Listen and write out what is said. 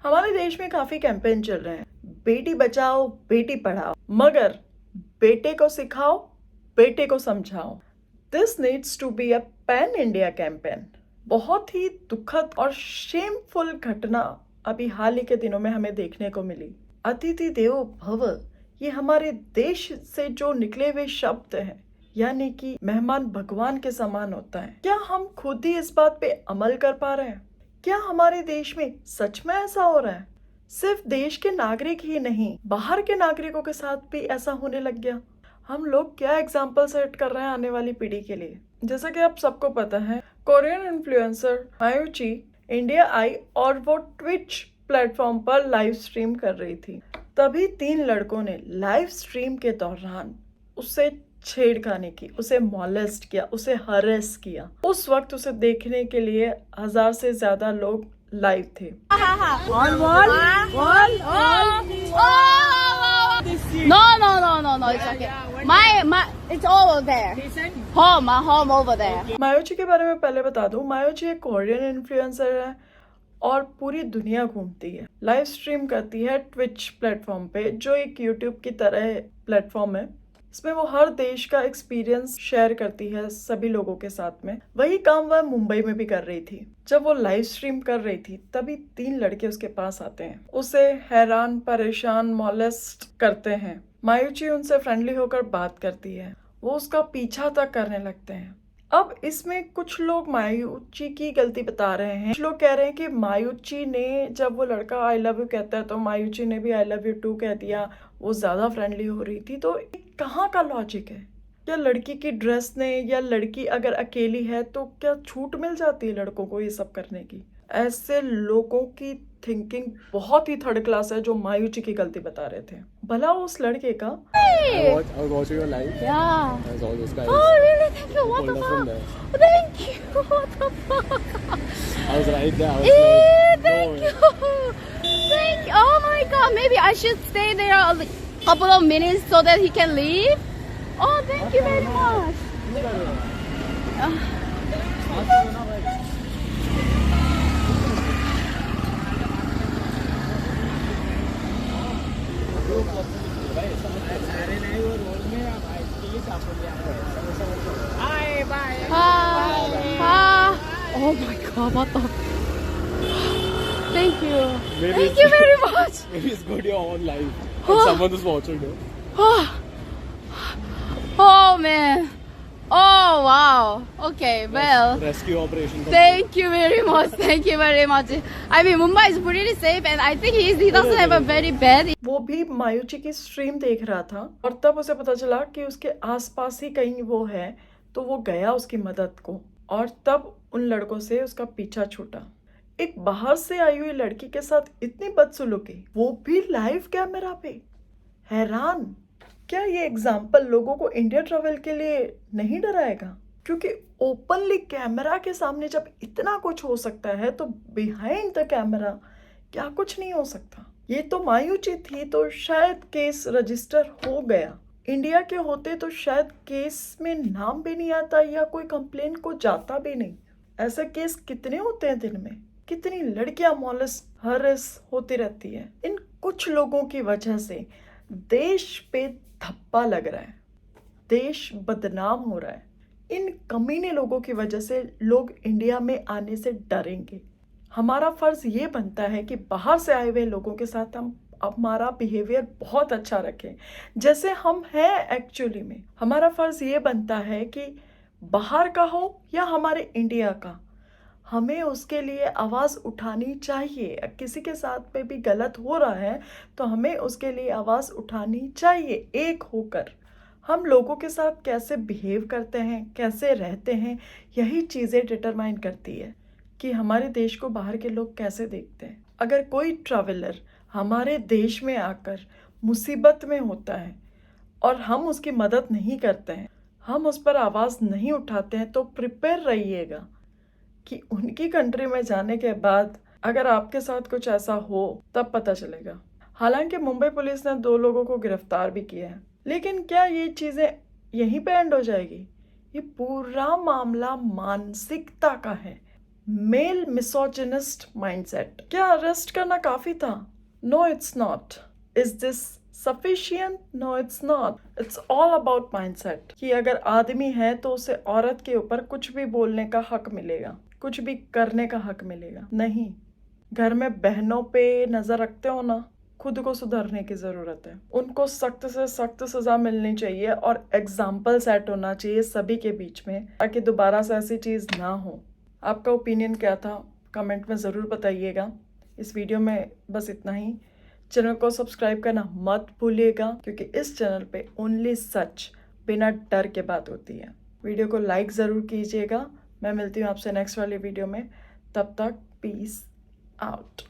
हमारे देश में काफी कैंपेन चल रहे हैं, बेटी बचाओ बेटी पढ़ाओ, मगर बेटे को सिखाओ बेटे को समझाओ। This needs to be a pan India campaign. बहुत ही दुखद और शेमफुल घटना अभी हाल ही के दिनों में हमें देखने को मिली। अतिथि देवो भव, ये हमारे देश से जो निकले हुए शब्द हैं, यानी कि मेहमान भगवान के समान होता है। क्या हम खुद ही इस बात पे अमल कर पा रहे हैं? क्या हमारे देश में सच में ऐसा हो रहा है? सिर्फ देश के नागरिक ही नहीं, बाहर के नागरिकों के साथ भी ऐसा होने लग गया। हम लोग क्या एग्जाम्पल सेट कर रहे हैं आने वाली पीढ़ी के लिए? जैसा कि आप सबको पता है, कोरियन इन्फ्लुएंसर मायूची इंडिया आई और वो ट्विच प्लेटफॉर्म पर लाइव स्ट्रीम कर रही थी। तभी 3 लड़कों ने लाइव स्ट्रीम के दौरान उससे छेड़खानी की, उसे मॉलेस्ट किया, उसे हरेस किया। उस वक्त उसे देखने के लिए 1000 से ज्यादा लोग लाइव थे। No, it's okay. It's over there. Home over there. मायोची के बारे में पहले बता दूं, मायोची एक कोरियन इन्फ्लुएंसर है और पूरी दुनिया घूमती है, लाइव स्ट्रीम करती है ट्विच प्लेटफॉर्म पे, जो एक यूट्यूब की तरह प्लेटफॉर्म है। इसमें वो हर देश का एक्सपीरियंस शेयर करती है सभी लोगों के साथ में। वही काम वह मुंबई में भी कर रही थी। जब वो लाइव स्ट्रीम कर रही थी तभी 3 लड़के उसके पास आते हैं, उसे हैरान परेशान मॉलेस्ट करते हैं। मायूची उनसे फ्रेंडली होकर बात करती है, वो उसका पीछा तक करने लगते हैं। अब इसमें कुछ लोग मायूची की गलती बता रहे हैं। कुछ लोग कह रहे हैं कि मायूची ने, जब वो लड़का आई लव यू कहता है तो मायूची ने भी आई लव यू टू कह दिया, वो ज्यादा फ्रेंडली हो रही थी। तो कहाँ का लॉजिक है? क्या लड़की की ड्रेस ने, या लड़की अगर अकेली है तो क्या छूट मिल जाती है लड़कों को ये सब करने की? ऐसे लोगों की थिंकिंग बहुत ही थर्ड क्लास है, जो मायूची की गलती बता रहे थे। भला उस लड़के का Hey! I was watching your live. Yeah. I saw those guys. Oh, really? Thank you. What the Pulled up from fuck? there. Thank you. What the fuck? I was right there. I was like, Thank no. you. Thank you. Oh my god. Maybe I should stay there a couple of minutes so that he can leave. Oh, thank you very much. Oh my god, what the? Thank you. Maybe Thank it's- you very much. Maybe it's good you're on live. Oh. And someone is watching you. Oh man. Oh wow. Okay, well. Rescue operation. Thank you very much. Thank you very much. I mean, Mumbai is pretty safe, and I think he doesn't have a very bad. वो भी मायूची की stream देख रहा था और तब उसे पता चला कि उसके आसपास ही कहीं वो है, तो वो गया उसकी मदद को और तब उन लड़कों से उसका पीछा छूटा। एक बाहर से आई हुई लड़की के साथ इतनी बदसलूकी, वो भी लाइव कैमरा पे। हैरान, क्या ये एग्जाम्पल लोगों को इंडिया ट्रैवल के लिए नहीं डराएगा? क्योंकि ओपनली कैमरा के सामने जब इतना कुछ हो सकता है तो बिहाइंड द कैमरा क्या कुछ नहीं हो सकता? ये तो मायूची थी तो शायद केस रजिस्टर हो गया। इंडिया के होते तो शायद केस में नाम भी नहीं आता या कोई कंप्लेन को जाता भी नहीं। ऐसे केस कितने होते हैं दिन में? कितनी लड़कियां मॉलेस्ट हरेस होती रहती है। इन कुछ लोगों की वजह से देश पे धब्बा लग रहा है, देश बदनाम हो रहा है। इन कमीने लोगों की वजह से लोग इंडिया में आने से डरेंगे। हमारा फर्ज ये बनता है कि बाहर से आए हुए लोगों के साथ हम हमारा बिहेवियर बहुत अच्छा रखें, जैसे हम हैं एक्चुअली में। हमारा फर्ज ये बनता है कि बाहर का हो या हमारे इंडिया का, हमें उसके लिए आवाज़ उठानी चाहिए। किसी के साथ में भी गलत हो रहा है तो हमें उसके लिए आवाज़ उठानी चाहिए एक होकर। हम लोगों के साथ कैसे बिहेव करते हैं, कैसे रहते हैं, यही चीज़ें डिटरमाइन करती है कि हमारे देश को बाहर के लोग कैसे देखते हैं। अगर कोई ट्रैवलर हमारे देश में आकर मुसीबत में होता है और हम उसकी मदद नहीं करते हैं, हम उस पर आवाज़ नहीं उठाते हैं, तो प्रिपेयर रहिएगा कि उनकी कंट्री में जाने के बाद अगर आपके साथ कुछ ऐसा हो तब पता चलेगा। हालांकि मुंबई पुलिस ने 2 लोगों को गिरफ्तार भी किया है, लेकिन क्या ये चीज़ें यहीं पे एंड हो जाएगी? ये पूरा मामला मानसिकता का है। Male misogynist mindset. क्या अरेस्ट करना काफी था? No it's not. Is this sufficient? No it's not. It's all about mindset कि अगर आदमी है तो उसे औरत के ऊपर कुछ भी बोलने का हक मिलेगा, कुछ भी करने का हक मिलेगा। नहीं, घर में बहनों पे नजर रखते हो ना, खुद को सुधरने की जरूरत है। उनको सख्त से सख्त सजा मिलनी चाहिए और एग्जाम्पल सेट होना चाहिए सभी के बीच में, ताकि दोबारा से ऐसी चीज ना हो। आपका ओपिनियन क्या था कमेंट में ज़रूर बताइएगा। इस वीडियो में बस इतना ही। चैनल को सब्सक्राइब करना मत भूलिएगा, क्योंकि इस चैनल पे ओनली सच बिना डर के बात होती है। वीडियो को लाइक ज़रूर कीजिएगा। मैं मिलती हूँ आपसे नेक्स्ट वाली वीडियो में। तब तक पीस आउट।